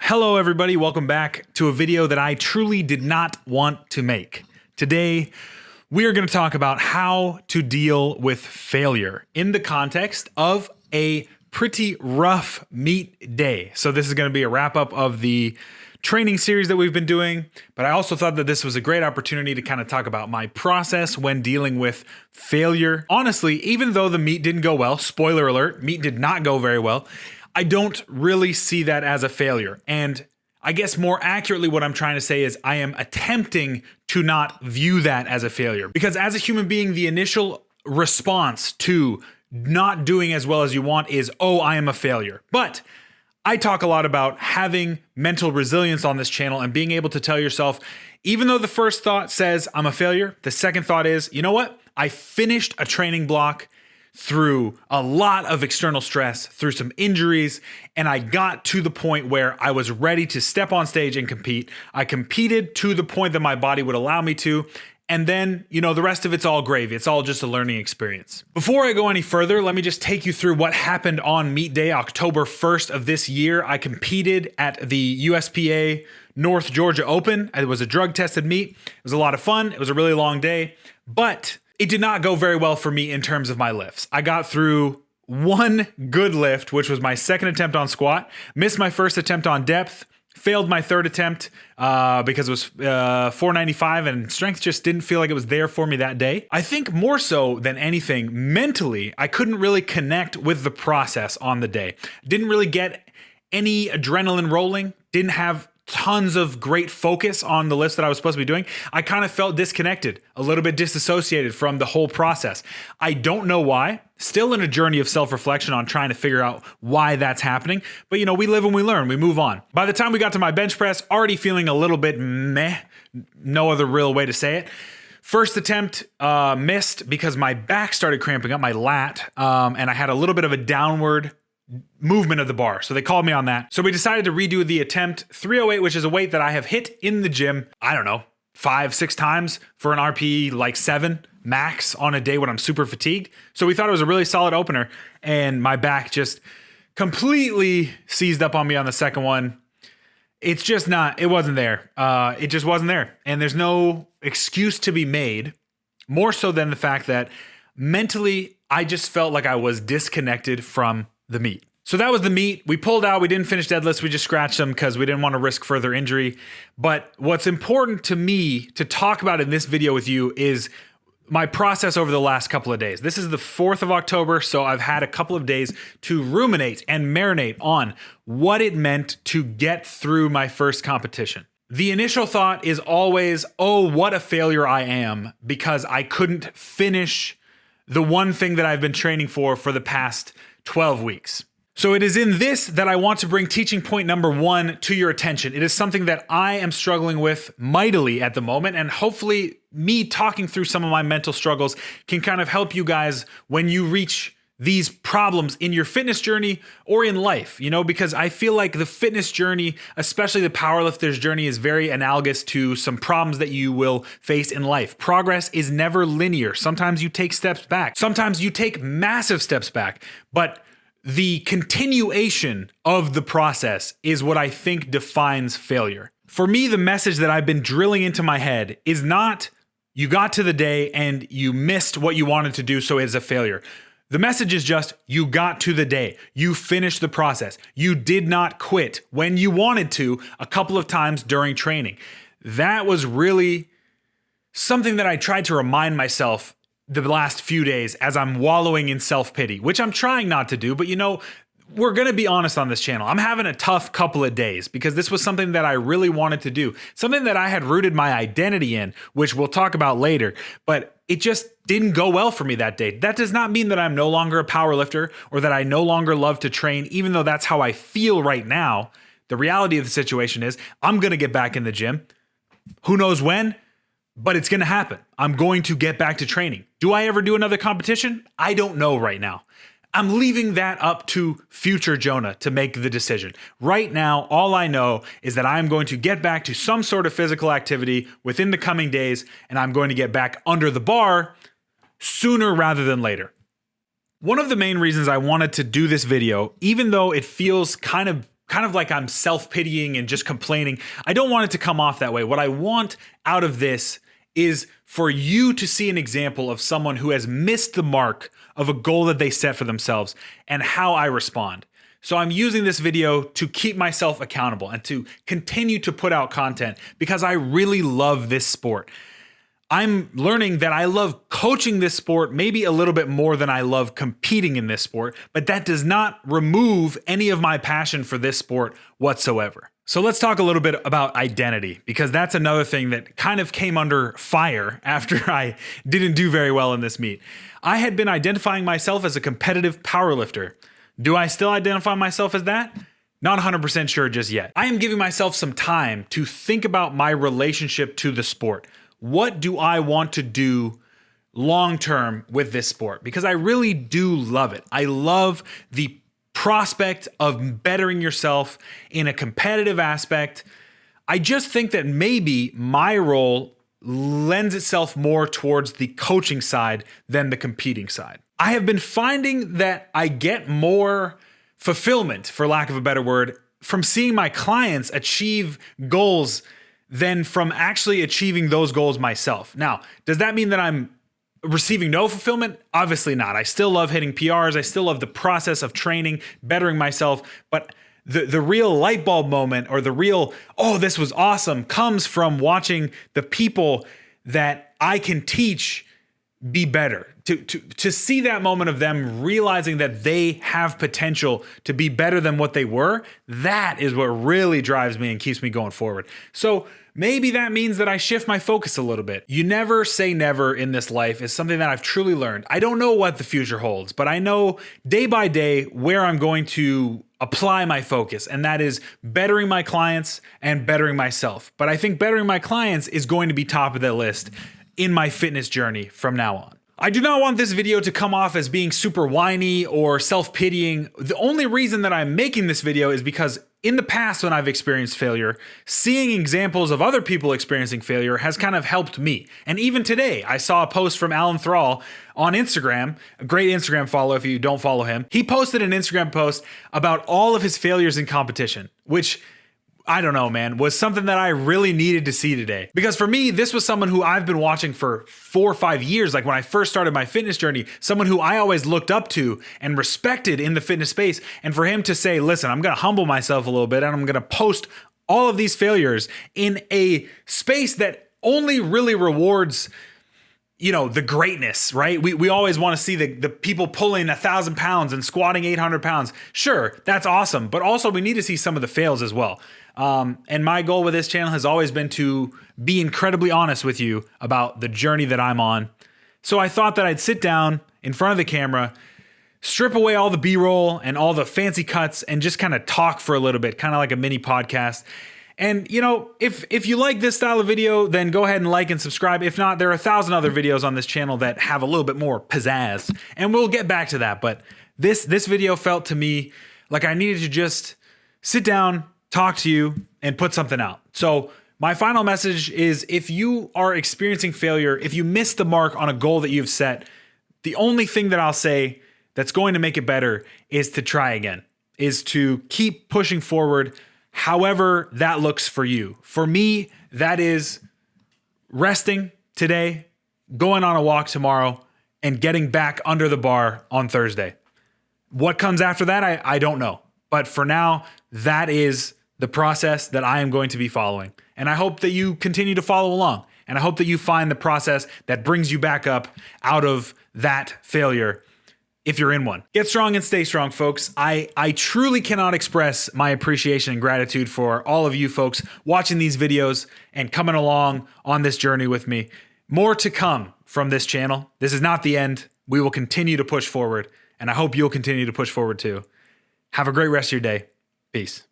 Hello everybody, welcome back to a video that I truly did not want to make. Today, we are going to talk about how to deal with failure in the context of a pretty rough meet day. So this is going to be a wrap up of the training series that we've been doing, but I also thought that this was a great opportunity to kind of talk about my process when dealing with failure. Honestly, even though the meet didn't go well, spoiler alert, meet did not go very well, I don't really see that as a failure. And I guess more accurately, what I'm trying to say is I am attempting to not view that as a failure. Because as a human being, the initial response to not doing as well as you want is, oh, I am a failure. But I talk a lot about having mental resilience on this channel and being able to tell yourself, even though the first thought says I'm a failure, the second thought is, you know what? I finished a training block through a lot of external stress, through some injuries, and I got to the point where I was ready to step on stage and compete. I competed to the point that my body would allow me to, and then, the rest of it's all gravy. It's all just a learning experience. Before I go any further, let me just take you through what happened on meet day, October 1st of this year. I competed at the USPA North Georgia Open. It was a drug-tested meet. It was a lot of fun. It was a really long day, but it did not go very well for me in terms of my lifts. I got through one good lift, which was my second attempt on squat, missed my first attempt on depth, failed my third attempt because it was 495 and strength just didn't feel like it was there for me that day. I think more so than anything, mentally, I couldn't really connect with the process on the day. Didn't really get any adrenaline rolling, didn't have tons of great focus on the lifts that I was supposed to be doing. I kind of felt disconnected, a little bit disassociated from the whole process. I don't know why. Still in a journey of self-reflection on trying to figure out why that's happening. But we live and we learn, we move on. By the time we got to my bench press, already feeling a little bit meh, no other real way to say it. First attempt missed because my back started cramping up, my lat, and I had a little bit of a downward movement of the bar. So they called me on that. So we decided to redo the attempt. 308, which is a weight that I have hit in the gym, I don't know, 5-6 times for an RPE like 7 max on a day when I'm super fatigued. So we thought it was a really solid opener, and my back just completely seized up on me on the second one. It's just not, it wasn't there. It just wasn't there. And there's no excuse to be made, more so than the fact that mentally, I just felt like I was disconnected from the meet. So that was the meet. We pulled out, we didn't finish deadlifts, we just scratched them because we didn't want to risk further injury. But what's important to me to talk about in this video with you is my process over the last couple of days. This is the 4th of October, so I've had a couple of days to ruminate and marinate on what it meant to get through my first competition. The initial thought is always, oh, what a failure I am because I couldn't finish the one thing that I've been training for the past 12 weeks. So it is in this that I want to bring teaching point number 1 to your attention. It is something that I am struggling with mightily at the moment, and hopefully me talking through some of my mental struggles can kind of help you guys when you reach these problems in your fitness journey or in life, because I feel like the fitness journey, especially the powerlifter's journey, is very analogous to some problems that you will face in life. Progress is never linear. Sometimes you take steps back. Sometimes you take massive steps back, but the continuation of the process is what I think defines failure. For me, the message that I've been drilling into my head is not you got to the day and you missed what you wanted to do, so it's a failure. The message is just, you got to the day. You finished the process. You did not quit when you wanted to a couple of times during training. That was really something that I tried to remind myself the last few days as I'm wallowing in self-pity, which I'm trying not to do, but we're going to be honest on this channel. I'm having a tough couple of days because this was something that I really wanted to do, something that I had rooted my identity in, which we'll talk about later, but it just didn't go well for me that day. That does not mean that I'm no longer a powerlifter or that I no longer love to train, even though that's how I feel right now. The reality of the situation is I'm going to get back in the gym. Who knows when? But it's going to happen. I'm going to get back to training. Do I ever do another competition? I don't know right now. I'm leaving that up to future Jonah to make the decision. Right now, all I know is that I'm going to get back to some sort of physical activity within the coming days, and I'm going to get back under the bar sooner rather than later. One of the main reasons I wanted to do this video, even though it feels kind of kind of like I'm self-pitying and just complaining. I don't want it to come off that way. What I want out of this is for you to see an example of someone who has missed the mark of a goal that they set for themselves and how I respond. So I'm using this video to keep myself accountable and to continue to put out content because I really love this sport. I'm learning that I love coaching this sport maybe a little bit more than I love competing in this sport, but that does not remove any of my passion for this sport whatsoever. So let's talk a little bit about identity, because that's another thing that kind of came under fire after I didn't do very well in this meet. I had been identifying myself as a competitive powerlifter. Do I still identify myself as that? Not 100% sure just yet. I am giving myself some time to think about my relationship to the sport. What do I want to do long term with this sport? Because I really do love it. I love the prospect of bettering yourself in a competitive aspect. I just think that maybe my role lends itself more towards the coaching side than the competing side. I have been finding that I get more fulfillment, for lack of a better word, from seeing my clients achieve goals than from actually achieving those goals myself. Now, does that mean that I'm receiving no fulfillment? Obviously not. I still love hitting PRs. I still love the process of training, bettering myself. But the real light bulb moment, or the real, oh, this was awesome, comes from watching the people that I can teach be better. To see that moment of them realizing that they have potential to be better than what they were, that is what really drives me and keeps me going forward. So maybe that means that I shift my focus a little bit. You never say never in this life is something that I've truly learned. I don't know what the future holds, but I know day by day where I'm going to apply my focus, and that is bettering my clients and bettering myself. But I think bettering my clients is going to be top of the list in my fitness journey from now on. I do not want this video to come off as being super whiny or self-pitying. The only reason that I'm making this video is because in the past when I've experienced failure, seeing examples of other people experiencing failure has kind of helped me. And even today, I saw a post from Alan Thrall on Instagram, a great Instagram follow if you don't follow him. He posted an Instagram post about all of his failures in competition, which, I don't know, man, was something that I really needed to see today. Because for me, this was someone who I've been watching for 4 or 5 years. Like when I first started my fitness journey, someone who I always looked up to and respected in the fitness space. And for him to say, listen, I'm going to humble myself a little bit and I'm going to post all of these failures in a space that only really rewards, you know, the greatness, right? We always want to see the people pulling 1,000 pounds and squatting 800 pounds. Sure, that's awesome. But also we need to see some of the fails as well. And my goal with this channel has always been to be incredibly honest with you about the journey that I'm on. So I thought that I'd sit down in front of the camera, strip away all the B-roll and all the fancy cuts, and just kind of talk for a little bit, kind of like a mini podcast. And, you know, if you like this style of video, then go ahead and like and subscribe. If not, there are 1,000 other videos on this channel that have a little bit more pizzazz, and we'll get back to that. But this video felt to me like I needed to just sit down, talk to you, and put something out. So my final message is, if you are experiencing failure, if you miss the mark on a goal that you've set, the only thing that I'll say that's going to make it better is to try again, is to keep pushing forward, however that looks for you. For me, that is resting today, going on a walk tomorrow, and getting back under the bar on Thursday. What comes after that, I don't know. But for now, that is the process that I am going to be following. And I hope that you continue to follow along. And I hope that you find the process that brings you back up out of that failure, if you're in one. Get strong and stay strong, folks. I truly cannot express my appreciation and gratitude for all of you folks watching these videos and coming along on this journey with me. More to come from this channel. This is not the end. We will continue to push forward, and I hope you'll continue to push forward too. Have a great rest of your day. Peace.